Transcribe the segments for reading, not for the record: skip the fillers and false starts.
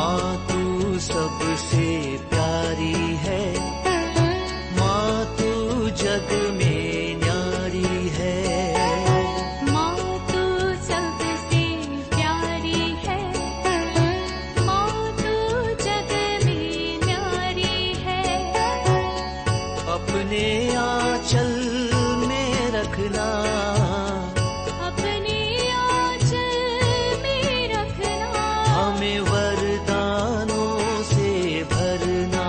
माँ तू सबसे प्यारी है, माँ तू जग में न्यारी है। माँ तू सबसे प्यारी है, माँ तू जग में न्यारी है। अपने आंचल में रखना, अपने आंचल में रखना। हमें वरदानों से भरना।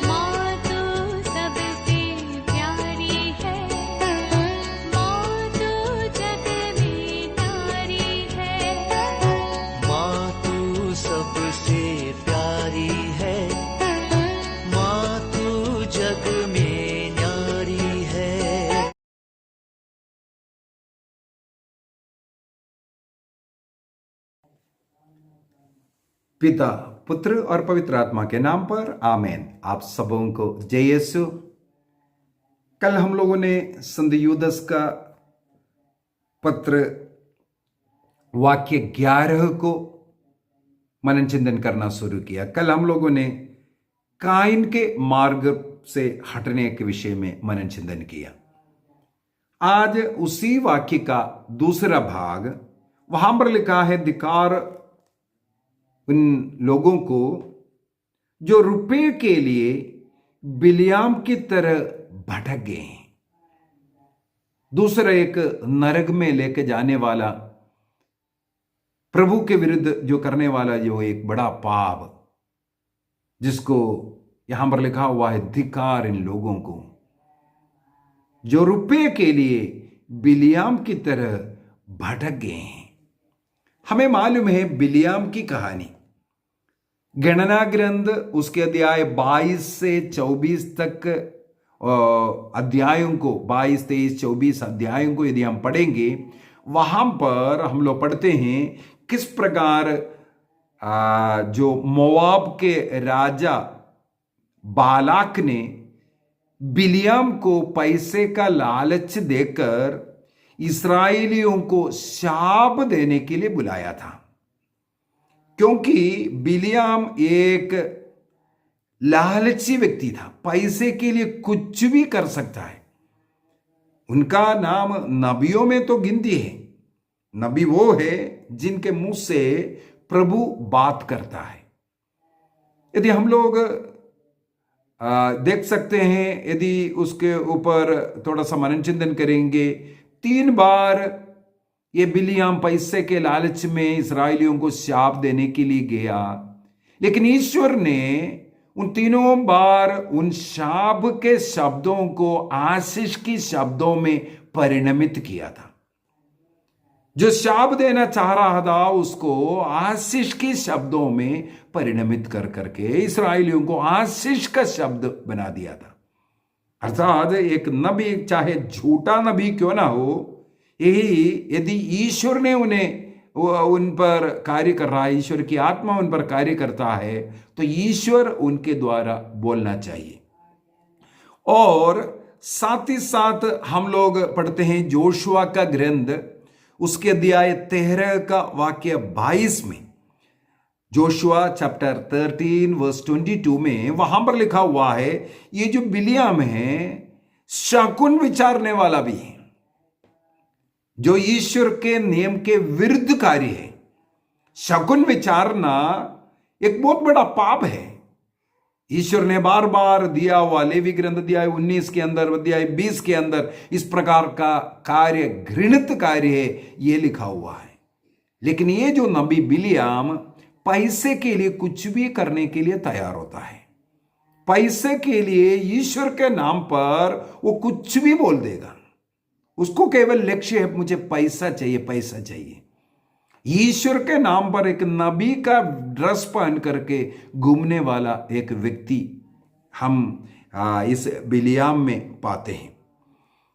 माँ तू सबसे प्यारी है, माँ तू जग में न्यारी है। माँ तू सबसे प्यारी है, माँ तू जग में न्यारी है। पिता, पुत्र और पवित्र आत्मा के नाम पर आमेन। आप सबों को जय यीशु। कल हम लोगों ने संत यूदस का पत्र वाक्य 11 को मनन चिंतन करना शुरू किया। कल हम लोगों ने काइन के मार्ग से हटने के विषय में मनन चिंतन किया। आज उसी वाक्य का दूसरा भाग, वहां पर लिखा है, धिक्कार उन लोगों को जो रुपये के लिए बिलियाम की तरह भटक गए हैं। दूसरा एक नरक में लेके जाने वाला, प्रभु के विरुद्ध जो करने वाला जो एक बड़ा पाप, जिसको यहां पर लिखा हुआ है, धिक्कार इन लोगों को जो रुपये के लिए बिलियाम की तरह भटक गए हैं। हमें मालूम है बिलियाम की कहानी, गणना ग्रंथ उसके अध्याय 22 से 24 तक अध्यायों को, 22, 23, 24 अध्यायों को यदि हम पढ़ेंगे, वहां पर हम लोग पढ़ते हैं किस प्रकार जो मोआब के राजा बालाक ने बिलियाम को पैसे का लालच देकर इस्राएलियों को शाप देने के लिए बुलाया था। क्योंकि बिलियाम एक लालची व्यक्ति था, पैसे के लिए कुछ भी कर सकता है। उनका नाम नबियों में तो गिनती है। नबी वो है जिनके मुंह से प्रभु बात करता है। यदि हम लोग देख सकते हैं, यदि उसके ऊपर थोड़ा सा मनन चिंतन करेंगे, 3 बार ये बिलियाम पैसे के लालच में इस्राएलियों को शाप देने के लिए गया, लेकिन ईश्वर ने उन तीनों बार उन शाप के शब्दों को आशीष की शब्दों में परिणमित किया था। जो शाप देना चाह रहा था उसको आशीष के शब्दों में परिणमित कर करके इस्राएलियों को आशीष का शब्द बना दिया था। अर्थात एक नबी, चाहे झूठा नबी क्यों ना हो, यही यदि ईश्वर ने उन्हें उन पर कार्य कर रहा है, ईश्वर की आत्मा उन पर कार्य करता है, तो ईश्वर उनके द्वारा बोलना चाहिए। और साथ ही साथ हम लोग पढ़ते हैं जोशुआ का ग्रंथ, उसके अध्याय 13 का वाक्य 22 में, जोशुआ चैप्टर 13 वर्स 22 में वहां पर लिखा हुआ है, ये जो बिलियाम है शकुन विचारने वाला भी है, जो ईश्वर के नियम के विरुद्ध कार्य है। शकुन विचारना एक बहुत बड़ा पाप है। ईश्वर ने बार बार दिया हुआ लेवी ग्रंथ अध्याय 19 के अंदर, अध्याय 20 के अंदर इस प्रकार का कार्य घृणित कार्य है, ये लिखा हुआ है। लेकिन ये जो नबी बिलियाम पैसे के लिए कुछ भी करने के लिए तैयार होता है। पैसे के लिए ईश्वर के नाम पर वो कुछ भी बोल देगा। उसको केवल लक्ष्य है, मुझे पैसा चाहिए, पैसा चाहिए। ईश्वर के नाम पर एक नबी का ड्रेस पहन करके घूमने वाला एक व्यक्ति हम इस बिलियाम में पाते हैं।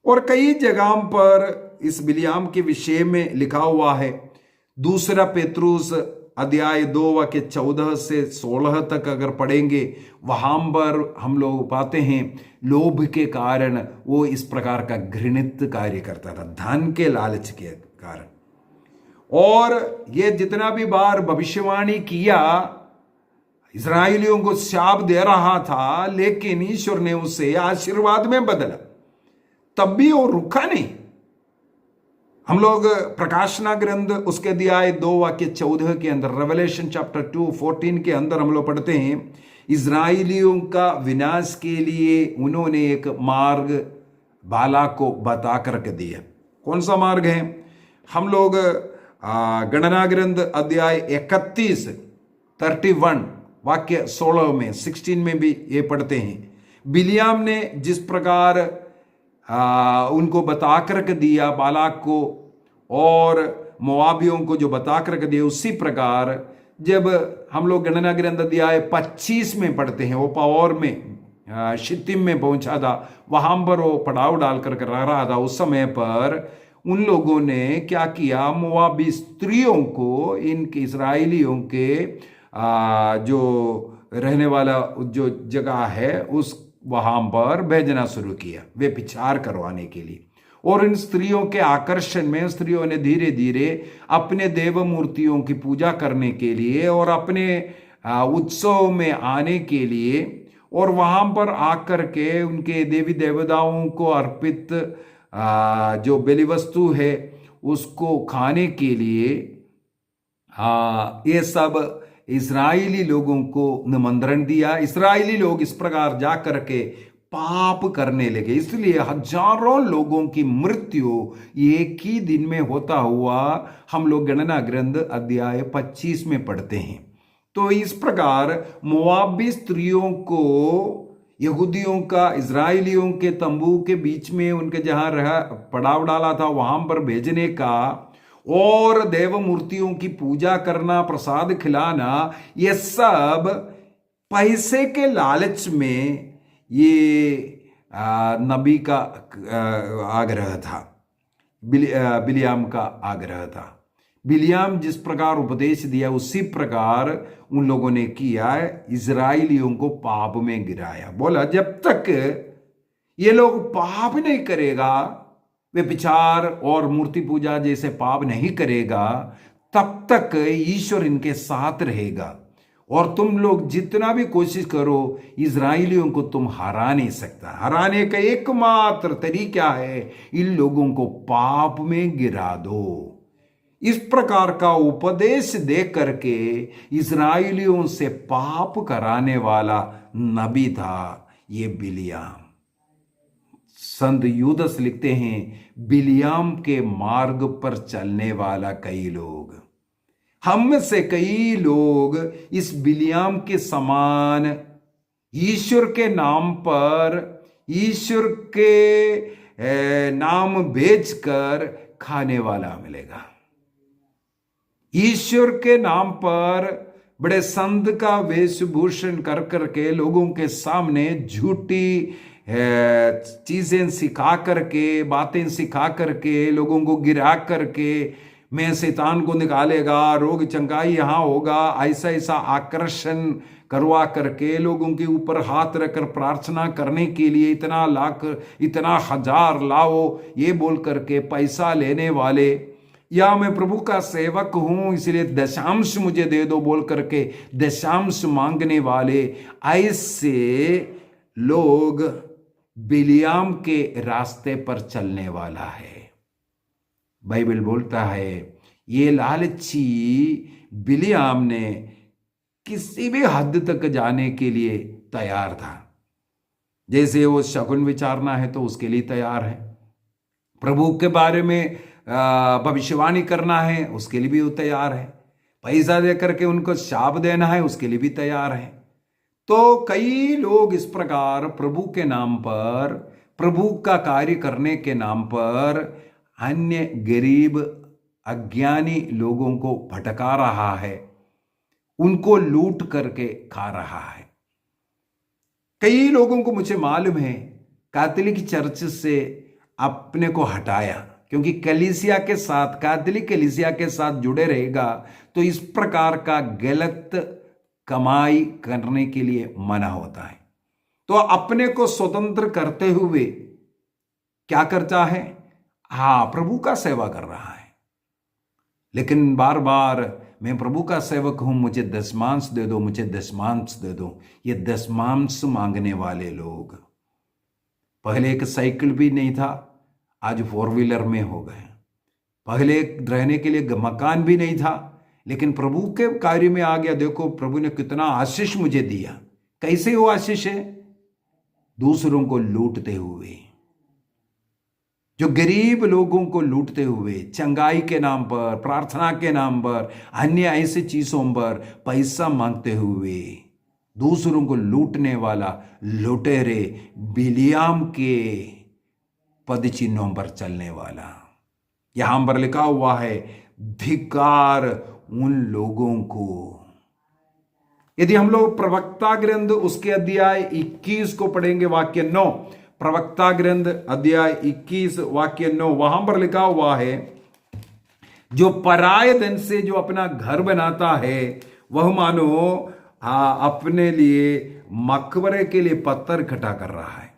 और कई जगहों पर इस बिलियाम के विषय में लिखा हुआ है। दूसरा पेतरुस अध्याय 2 वाक्य 14 से 16 तक अगर पढ़ेंगे, वहां पर हम लोग पाते हैं लोभ के कारण वो इस प्रकार का घृणित कार्य करता था, धन के लालच के कारण। और ये जितना भी बार भविष्यवाणी किया, इस्राएलियों को शाप दे रहा था, लेकिन ईश्वर ने उसे आशीर्वाद में बदला। तब भी वो रुका नहीं। हम लोग प्रकाशना ग्रंथ उसके अध्याय 2:14 के अंदर, रेवलेशन चैप्टर 2:14 के अंदर हम लोग पढ़ते हैं, इस्राएलियों का विनाश के लिए उन्होंने एक मार्ग बालाक को बता करके दिया। कौन सा मार्ग है? हम लोग गणना ग्रंथ अध्याय 31 वाक्य 16 में 16 में भी ये पढ़ते हैं, बिलियाम ने जिस प्रकार उनको बता करके दिया बालाक को और मोआबियों को जो बता करके दिया, उसी प्रकार जब हम लोग गणना ग्रंथ अध्याय 25 में पढ़ते हैं, वो पाओर में शित्तीम में पहुंचा था, वहां पर वो पड़ाव डाल करके रह रहा था। उस समय पर उन लोगों ने क्या किया, मोआबी स्त्रियों को इनके इस्राएलियों के जो रहने वाला जो जगह है उस वहां पर भेजना शुरू किया, वे विचार करवाने के लिए। और इन स्त्रियों के आकर्षण में स्त्रियों ने धीरे धीरे अपने देव मूर्तियों की पूजा करने के लिए और अपने उत्सव में आने के लिए और वहां पर आकर के उनके देवी देवताओं को अर्पित जो बलि वस्तु है उसको खाने के लिए ये सब इस्राएली लोगों को निमंत्रण दिया। इस्राएली लोग इस प्रकार जा करके पाप करने लगे, इसलिए हजारों लोगों की मृत्यु एक ही दिन में होता हुआ हम लोग गणना ग्रंथ अध्याय 25 में पढ़ते हैं। तो इस प्रकार मोआबी स्त्रियों को यहूदियों का इस्राएलियों के तंबू के बीच में उनके जहां रहा पड़ाव डाला था वहां पर भेजने का और देव मूर्तियों की पूजा करना, प्रसाद खिलाना, ये सब पैसे के लालच में ये नबी का आग्रह था, बिलियाम का आग्रह था। बिलियाम जिस प्रकार उपदेश दिया उसी प्रकार उन लोगों ने किया, इजराइलियों को पाप में गिराया। बोला जब तक ये लोग पाप नहीं करेगा, वे विचार और मूर्ति पूजा जैसे पाप नहीं करेगा, तब तक ईश्वर इनके साथ रहेगा। और तुम लोग जितना भी कोशिश करो, इजराइलियों को तुम हरा नहीं सकता। हराने का एकमात्र तरीका है इन लोगों को पाप में गिरा दो। इस प्रकार का उपदेश दे करके इजराइलियों से पाप कराने वाला नबी था ये बिलियाम। संत यूदस लिखते हैं, बिलियाम के मार्ग पर चलने वाला कई लोग, हम में से कई लोग इस बिलियाम के समान ईश्वर के नाम पर, ईश्वर के नाम बेचकर खाने वाला मिलेगा। ईश्वर के नाम पर बड़े संत का वेशभूषण कर करके लोगों के सामने झूठी चीजें सिखा करके, बातें सिखा करके, लोगों को गिरा करके, मैं शैतान को निकालेगा, रोग चंगाई यहां होगा, ऐसा ऐसा आकर्षण करवा करके लोगों के ऊपर हाथ रखकर प्रार्थना करने के लिए इतना लाख इतना हजार लाओ ये बोल करके पैसा लेने वाले, या मैं प्रभु का सेवक हूं इसलिए दशांश मुझे दे दो बोल करके दशांश मांगने वाले, ऐसे लोग बिलियाम के रास्ते पर चलने वाला है। बाइबल बोलता है ये लालची बिलियाम ने किसी भी हद तक जाने के लिए तैयार था। जैसे वो शकुन विचारना है तो उसके लिए तैयार है, प्रभु के बारे में भविष्यवाणी करना है उसके लिए भी वो तैयार है, पैसा दे करके उनको शाप देना है उसके लिए भी तैयार है। तो कई लोग इस प्रकार प्रभु के नाम पर, प्रभु का कार्य करने के नाम पर अन्य गरीब अज्ञानी लोगों को भटका रहा है, उनको लूट करके खा रहा है। कई लोगों को मुझे मालूम है कैथोलिक चर्च से अपने को हटाया, क्योंकि कलीसिया के साथ, कैथोलिक कलीसिया के साथ जुड़े रहेगा तो इस प्रकार का गलत कमाई करने के लिए मना होता है। तो अपने को स्वतंत्र करते हुए क्या करता है? हाँ, प्रभु का सेवा कर रहा है। लेकिन बार बार मैं प्रभु का सेवक हूं, मुझे दशमांश दे दो, मुझे दशमांश दे दो। ये दशमांश मांगने वाले लोग, पहले एक साइकिल भी नहीं था, आज 4 व्हीलर में हो गए। पहले रहने के लिए मकान भी नहीं था, लेकिन प्रभु के कार्य में आ गया। देखो प्रभु ने कितना आशीष मुझे दिया। कैसे वो आशीष है? दूसरों को लूटते हुए, जो गरीब लोगों को लूटते हुए, चंगाई के नाम पर, प्रार्थना के नाम पर, अन्य ऐसी चीजों पर पैसा मांगते हुए दूसरों को लूटने वाला लुटेरे बिलियाम के पद चिन्हों पर चलने वाला। यहां पर लिखा हुआ है, धिक्कार उन लोगों को। यदि हम लोग प्रवक्ता ग्रंथ उसके अध्याय 21 को पढ़ेंगे, वाक्य 9, प्रवक्ता ग्रंथ अध्याय 21 वाक्य 9, वहां पर लिखा हुआ है, जो पराये धन से जो अपना घर बनाता है वह मानो अपने लिए मकबरे के लिए पत्थर इकट्ठा कर रहा है।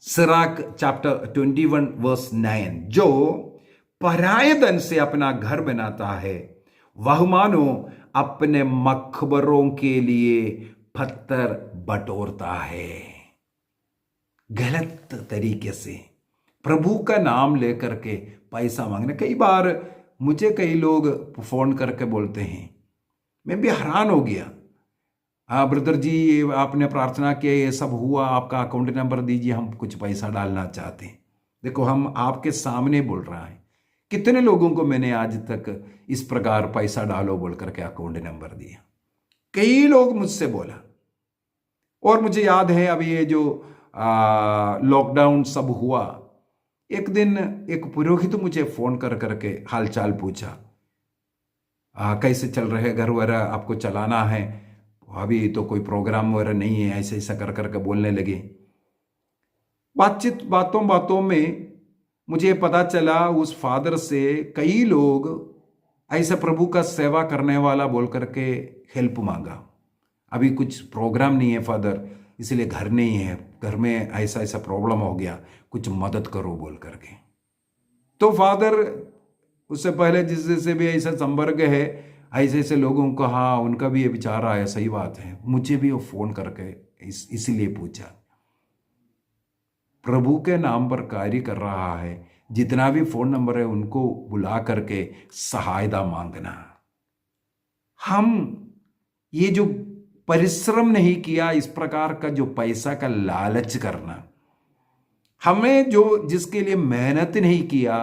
सिराक चैप्टर 21 वर्स 9, जो पराये धन से अपना घर बनाता है वह मानो अपने मकबरों के लिए पत्थर बटोरता है। गलत तरीके से प्रभु का नाम लेकर के पैसा मांगना। कई बार मुझे कई लोग फोन करके बोलते हैं, मैं भी हैरान हो गया, ब्रदर जी ये आपने प्रार्थना किया, ये सब हुआ, आपका अकाउंट नंबर दीजिए, हम कुछ पैसा डालना चाहते हैं। देखो हम आपके सामने बोल रहा है, कितने लोगों को मैंने आज तक इस प्रकार पैसा डालो बोल करके अकाउंट नंबर दिया। कई लोग मुझसे बोला। और मुझे याद है अभी ये जो लॉकडाउन सब हुआ, एक दिन एक पुरोहित मुझे फोन कर करके हालचाल पूछा, कैसे चल रहे घर वगैरह, आपको चलाना है, अभी तो कोई प्रोग्राम वगैरह नहीं है, ऐसे ऐसा कर करके बोलने लगे। बातचीत बातों बातों में मुझे पता चला उस फादर से कई लोग ऐसा प्रभु का सेवा करने वाला बोल करके हेल्प मांगा। अभी कुछ प्रोग्राम नहीं है फादर, इसलिए घर नहीं है, घर में ऐसा ऐसा प्रॉब्लम हो गया, कुछ मदद करो बोल करके। तो फादर उससे पहले जिससे भी ऐसा संपर्क है, ऐसे ऐसे लोगों को, हाँ उनका भी ये विचार आया, सही बात है, मुझे भी वो फोन करके इसीलिए पूछा। प्रभु के नाम पर कार्य कर रहा है, जितना भी फोन नंबर है उनको बुला करके सहायता मांगना। हम ये जो परिश्रम नहीं किया, इस प्रकार का जो पैसा का लालच करना, हमें जो जिसके लिए मेहनत नहीं किया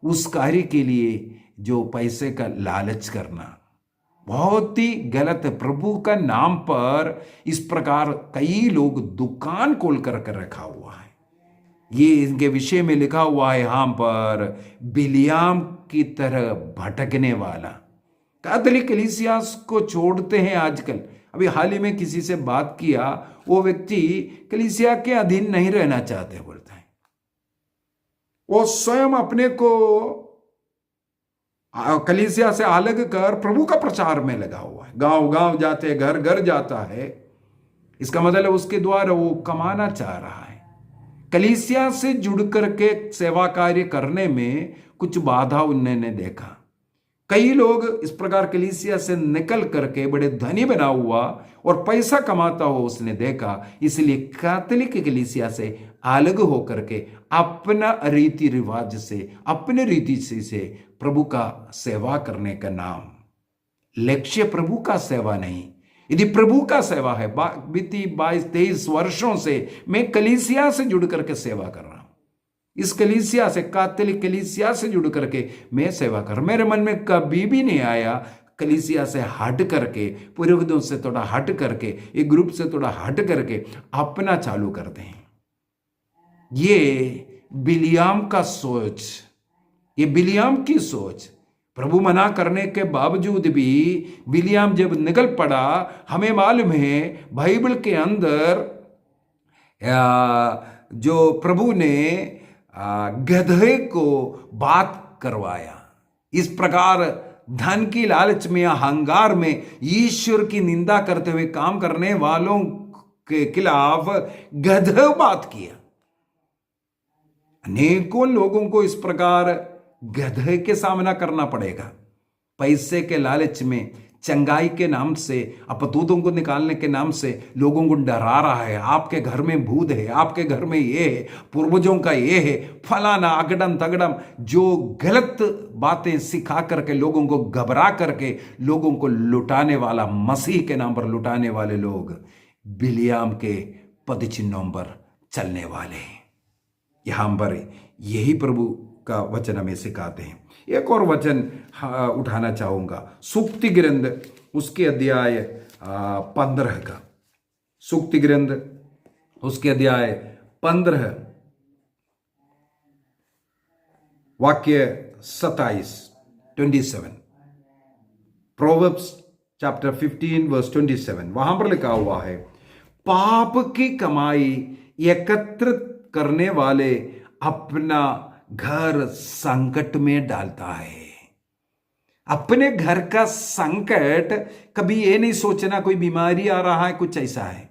उस कार्य के लिए जो पैसे का लालच करना बहुत ही गलत है। प्रभु का नाम पर इस प्रकार कई लोग दुकान खोल कर रखा हुआ है। ये इनके विषय में लिखा हुआ है यहाँ पर, बिलियाम की तरह भटकने वाला। कैथोलिक कलीसिया को छोड़ते हैं आजकल। अभी हाल ही में किसी से बात किया, वो व्यक्ति कलीसिया के अधीन नहीं रहना चाहते बोलता है। वो स्वयं अपने को कलीसिया से अलग कर प्रभु का प्रचार में लगा हुआ है, गांव गांव जाते, घर घर जाता है। इसका मतलब उसके द्वारा वो कमाना चाह रहा है। कलीसिया से जुड़ करके सेवा कार्य करने में कुछ बाधा उन्होंने देखा। कई लोग इस प्रकार कलीसिया से निकल करके बड़े धनी बना हुआ और पैसा कमाता हुआ उसने देखा, इसलिए कैथोलिक कलीसिया से अलग होकर के अपना रीति रिवाज से, अपने रीति से प्रभु का सेवा करने का नाम, लक्ष्य प्रभु का सेवा नहीं। यदि प्रभु का सेवा है, बीती 22-23 वर्षों से मैं कलीसिया से जुड़ करके सेवा कर रहा हूं, इस कलीसिया से, कैथोलिक कलीसिया से जुड़ करके मैं सेवा कर, मेरे मन में कभी भी नहीं आया कलीसिया से हट करके, पुरोहितों से थोड़ा हट करके, एक ग्रुप से थोड़ा हट करके अपना चालू करते हैं। ये बिलियाम का सोच, ये बिलियाम की सोच। प्रभु मना करने के बावजूद भी बिलियाम जब निकल पड़ा, हमें मालूम है बाइबल के अंदर जो प्रभु ने गधे को बात करवाया। इस प्रकार धन की लालच में, अहंकार में, ईश्वर की निंदा करते हुए काम करने वालों के खिलाफ गधे बात किया। अनेकों लोगों को इस प्रकार गधे के सामना करना पड़ेगा। पैसे के लालच में, चंगाई के नाम से, अपतूतों को निकालने के नाम से लोगों को डरा रहा है। आपके घर में भूत है, आपके घर में ये है, पूर्वजों का ये है, फलाना अगड़म तगड़म, जो गलत बातें सिखा करके लोगों को घबरा करके लोगों को लुटाने वाला, मसीह के नाम पर लुटाने वाले लोग बिलियाम के पदचिन्हों पर चलने वाले हैं। यहां पर यही प्रभु का वचन हमें सिखाते हैं। एक और वचन उठाना चाहूंगा, सूक्ति ग्रंथ उसके अध्याय 15 का। सूक्ति ग्रंथ उसके अध्याय 15 वाक्य 27। प्रोवर्ब्स चैप्टर 15 वर्स 27, वहां पर लिखा हुआ है, पाप की कमाई एकत्रित करने वाले अपना घर संकट में डालता है। अपने घर का संकट, कभी ये नहीं सोचना कोई बीमारी आ रहा है, कुछ ऐसा है।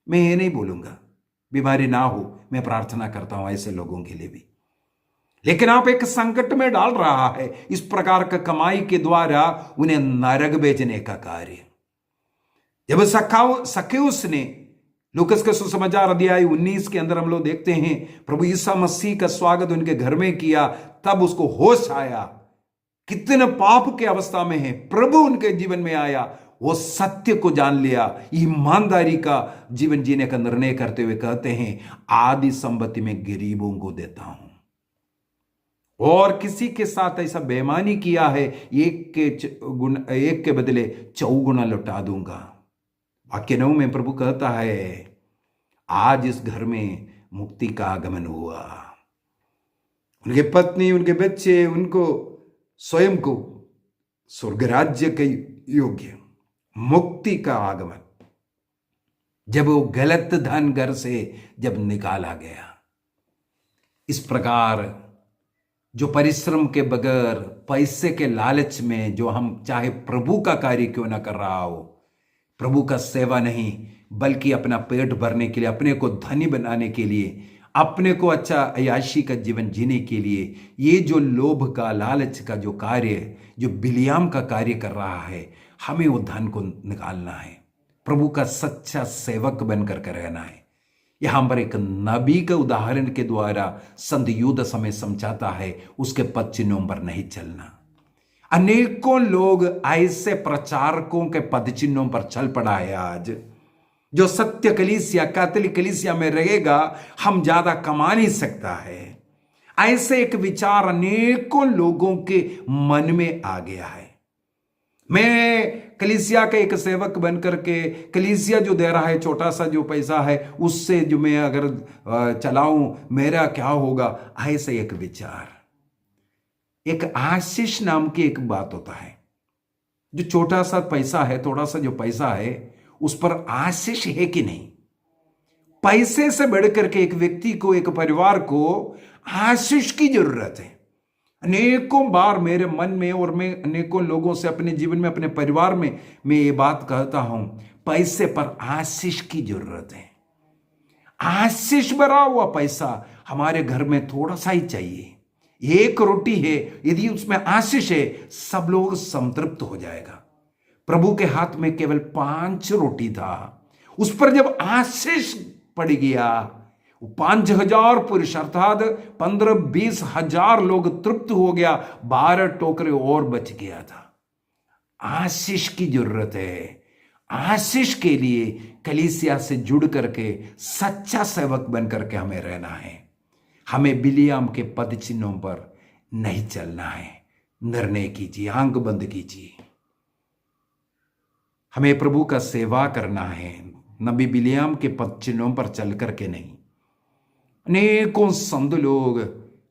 मैं ये नहीं बोलूंगा बीमारी ना हो, मैं प्रार्थना करता हूं ऐसे लोगों के लिए भी, लेकिन आप एक संकट में डाल रहा है इस प्रकार का कमाई के द्वारा उन्हें नरक भेजने का कार्य। जब सक्केउस ने लूकस के सुसमाचार अध्याय 19 के अंदर हम लोग देखते हैं प्रभु यीशु मसीह का स्वागत उनके घर में किया, तब उसको होश आया, कितने पाप के अवस्था में है, प्रभु उनके जीवन में आया, वो सत्य को जान लिया, ईमानदारी का जीवन जीने का निर्णय करते हुए कहते हैं, आदि संपत्ति में गरीबों को देता हूं, और किसी के साथ ऐसा बेईमानी किया है एक के बदले 4 गुना लौटा दूंगा। वाक्य 9 में प्रभु कहता है, आज इस घर में मुक्ति का आगमन हुआ। उनके पत्नी, उनके बच्चे, उनको स्वयं को स्वर्ग राज्य के योग्य मुक्ति का आगमन, जब वो गलत धन घर से जब निकाला गया। इस प्रकार जो परिश्रम के बगैर, पैसे के लालच में, जो हम चाहे प्रभु का कार्य क्यों ना कर रहा हो, प्रभु का सेवा नहीं बल्कि अपना पेट भरने के लिए, अपने को धनी बनाने के लिए, अपने को अच्छा अय्याशी का जीवन जीने के लिए, ये जो लोभ का, लालच का जो कार्य, जो बिलियाम का कार्य कर रहा है, हमें वो धन को निकालना है, प्रभु का सच्चा सेवक बनकर के रहना है। यहां पर एक नबी के उदाहरण के द्वारा संत यूदा समय समझाता है, उसके पद चिन्हों पर नहीं चलना। अनेकों लोग ऐसे प्रचारकों के पद चिन्हों पर चल पड़ा है आज, जो सत्य कलीसिया, कैथोलिक कलीसिया में रहेगा हम ज्यादा कमा नहीं सकता है, ऐसे एक विचार अनेकों लोगों के मन में आ गया है। मैं कलीसिया का एक सेवक बनकर के, कलीसिया जो दे रहा है छोटा सा जो पैसा है, उससे जो मैं अगर चलाऊं मेरा क्या होगा, ऐसे एक विचार। एक आशीष नाम की एक बात होता है, जो छोटा सा पैसा है, थोड़ा सा जो पैसा है, उस पर आशीष है कि नहीं। पैसे से बढ़कर के एक व्यक्ति को, एक परिवार को आशीष की जरूरत है। अनेकों बार मेरे मन में, और मैं अनेकों लोगों से अपने जीवन में, अपने परिवार में मैं ये बात कहता हूं, पैसे पर आशीष की जरूरत है। आशीष भरा हुआ पैसा हमारे घर में थोड़ा सा ही चाहिए। एक रोटी है, यदि उसमें आशीष है, सब लोग संतृप्त हो जाएगा। प्रभु के हाथ में केवल 5 रोटी था, उस पर जब आशीष पड़ गया, 5,000 पुरुष अर्थात 15-20 हजार लोग तृप्त हो गया, 12 टोकरे और बच गया था। आशीष की जरूरत है। आशीष के लिए कलीसिया से जुड़ करके सच्चा सेवक बन करके हमें रहना है। हमें बिलियाम के पद चिन्हों पर नहीं चलना है। निर्णय कीजिए, आंख बंद कीजिए। हमें प्रभु का सेवा करना है, नबी बिलियाम के पद चिन्हों पर चल करके नहीं। अनेकों संत लोग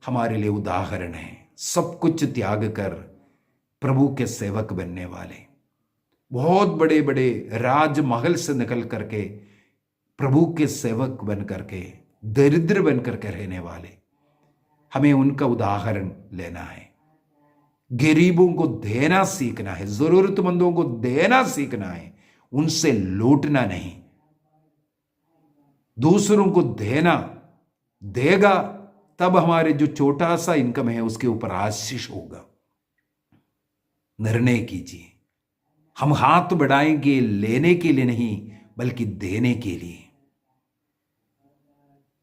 हमारे लिए उदाहरण हैं, सब कुछ त्याग कर प्रभु के सेवक बनने वाले, बहुत बड़े बड़े राजमहल से निकल करके प्रभु के सेवक बन करके, दरिद्र बन करके रहने वाले। हमें उनका उदाहरण लेना है। गरीबों को देना सीखना है, जरूरतमंदों को देना सीखना है, उनसे लूटना नहीं। दूसरों को देना, देगा तब हमारे जो छोटा सा इनकम है उसके ऊपर आशीष होगा। निर्णय कीजिए। हम हाथ बढ़ाएंगे लेने के लिए नहीं, बल्कि देने के लिए।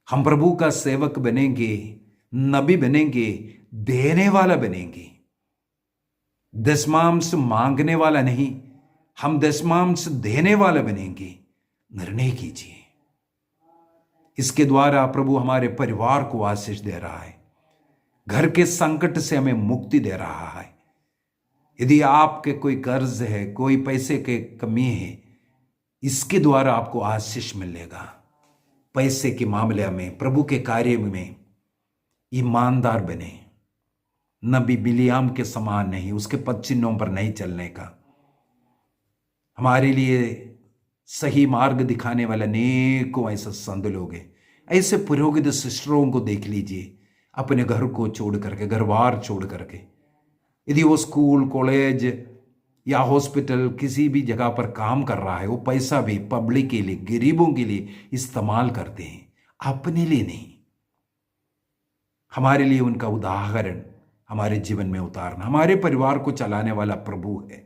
हम प्रभु का सेवक बनेंगे, नबी बनेंगे, देने वाला बनेंगे। दशमांश मांगने वाला नहीं, हम दशमांश देने वाला बनेंगे। निर्णय कीजिए। इसके द्वारा प्रभु हमारे परिवार को आशीष दे रहा है, घर के संकट से हमें मुक्ति दे रहा है। यदि आपके कोई कर्ज है, कोई पैसे के कमी है, इसके द्वारा आपको आशीष मिलेगा। पैसे के मामले में, प्रभु के कार्य में ईमानदार बने। नबी बिलियाम के समान नहीं, उसके पद चिन्हों पर नहीं चलने का। हमारे लिए सही मार्ग दिखाने वाले अनेकों ऐसे संत लोग हैं। ऐसे पुरोहित सिस्टरों को देख लीजिए, अपने घर को छोड़ करके, घर बार छोड़ करके, यदि वो स्कूल, कॉलेज या हॉस्पिटल किसी भी जगह पर काम कर रहा है, वो पैसा भी पब्लिक के लिए, गरीबों के लिए इस्तेमाल करते हैं, अपने लिए नहीं। हमारे लिए उनका उदाहरण हमारे जीवन में उतारना। हमारे परिवार को चलाने वाला प्रभु है,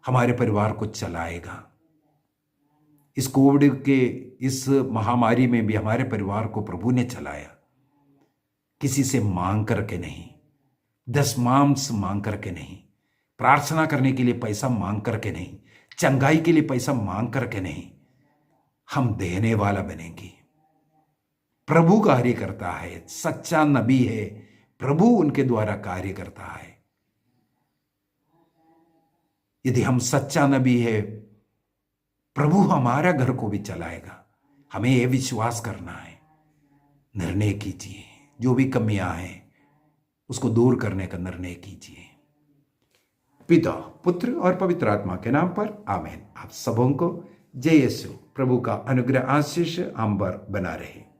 हमारे परिवार को चलाएगा। इस कोविड के इस महामारी में भी हमारे परिवार को प्रभु ने चलाया, किसी से मांग करके नहीं, दशमांश मांग करके नहीं, प्रार्थना करने के लिए पैसा मांग करके नहीं, चंगाई के लिए पैसा मांग करके नहीं। हम देने वाला बनेंगे। प्रभु कार्य करता है, सच्चा नबी है, प्रभु उनके द्वारा कार्य करता है। यदि हम सच्चा नबी है, प्रभु हमारा घर को भी चलाएगा। हमें यह विश्वास करना है। निर्णय कीजिए, जो भी कमियां हैं उसको दूर करने का निर्णय कीजिए। पिता, पुत्र और पवित्र आत्मा के नाम पर आमीन। आप सबों को जय यीशु। प्रभु का अनुग्रह आशीष हम पर बना रहे।